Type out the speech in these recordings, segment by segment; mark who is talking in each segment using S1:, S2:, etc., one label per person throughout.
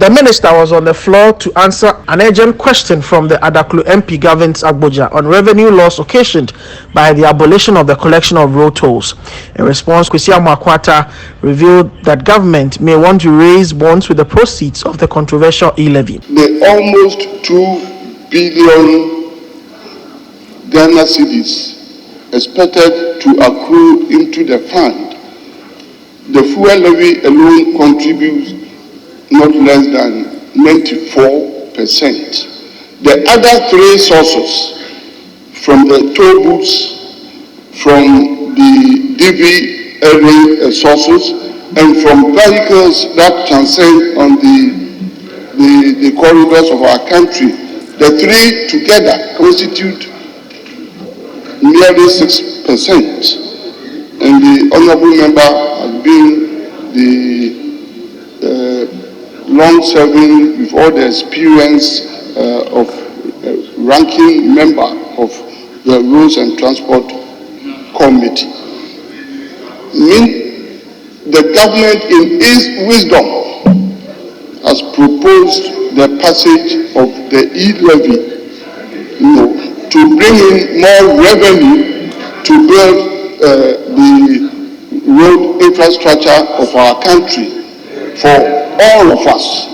S1: The minister was on the floor to answer an urgent question from the Adaklu MP Gavin Agboja on revenue loss occasioned by the abolition of the collection of road tolls. In response, Kwesi Amoako Atta revealed that government may want to raise bonds with the proceeds of the controversial e-levy.
S2: The almost 2 billion Ghana cedis expected to accrue into the fund, the fuel levy alone contributes not less than 94%. The other 3 sources, from the toll booths, from the DV sources, and from vehicles that transcend on the corridors of our country, the 3 together constitute nearly 6%. And the honorable member has been the long-serving, with all the experience of ranking member of the Roads and Transport Committee. The government, in its wisdom, has proposed the passage of the e-levy, to bring in more revenue to build the road infrastructure of our country for all of us.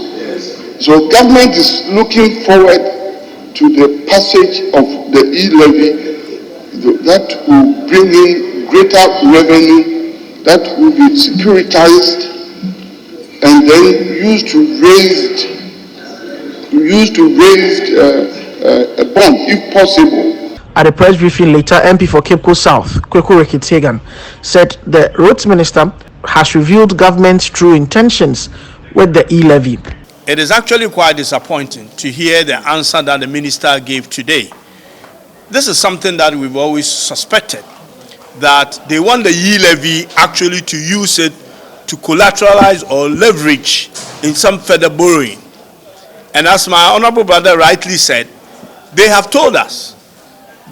S2: So government is looking forward to the passage of the e-levy that will bring in greater revenue, that will be securitized and then used to raise a bond if possible.
S1: At a press briefing later, MP for Cape Coast South, Kwesi said the roads minister has revealed government's true intentions with the e-levy.
S3: It is actually quite disappointing to hear the answer that the minister gave today. This is something that we've always suspected, that they want the e-levy actually to use it to collateralize or leverage in some further borrowing. And as my honorable brother rightly said, they have told us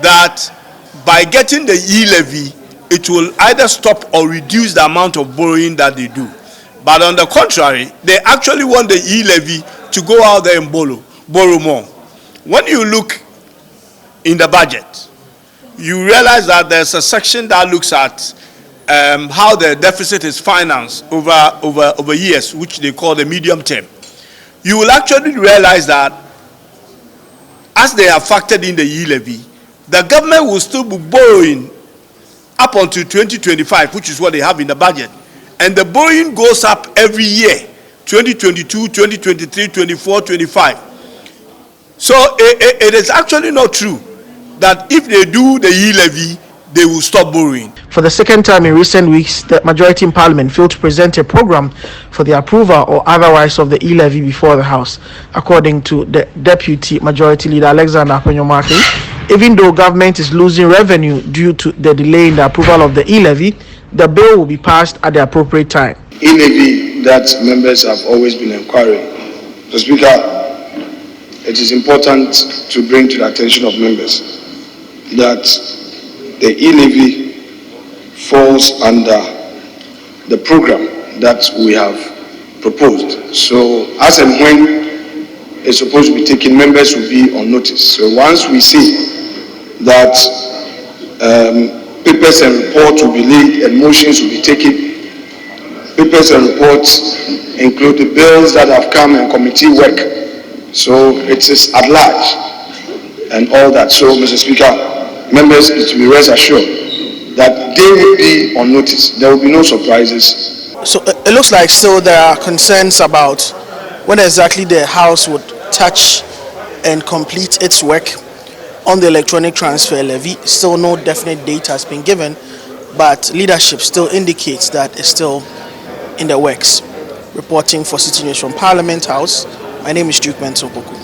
S3: that by getting the e-levy, it will either stop or reduce the amount of borrowing that they do. But on the contrary, they actually want the e-levy to go out there and borrow more. When you look in the budget, you realize that there's a section that looks at how the deficit is financed over years, which they call the medium term. You will actually realize that as they have factored in the e-levy, the government will still be borrowing up until 2025, which is what they have in the budget. And the borrowing goes up every year, 2022, 2023, 24, 25. So it is actually not true that if they do the e-levy, they will stop borrowing.
S1: For the second time in recent weeks, the majority in Parliament failed to present a program for the approval or otherwise of the e-levy before the House, according to the Deputy Majority Leader Alexander Akpenyomaki. Even though government is losing revenue due to the delay in the approval of the e-levy, the bill will be passed at the appropriate time.
S4: E-levy that members have always been inquiring. So, Speaker, it is important to bring to the attention of members that the e-levy falls under the program that we have proposed. So, as and when it's supposed to be taken, members will be on notice. So, once we see that papers and reports will be laid and motions will be taken. Papers and reports include the bills that have come and committee work. So it is at large and all that. So, Mr. Speaker, members to be rest assured that they will be on notice. There will be no surprises.
S1: So it looks like still there are concerns about when exactly the House would touch and complete its work on the electronic transfer levy. Still no definite date has been given, but leadership still indicates that it's still in the works. Reporting for Citi Newsroom from Parliament House, my name is Duke Mentopoku.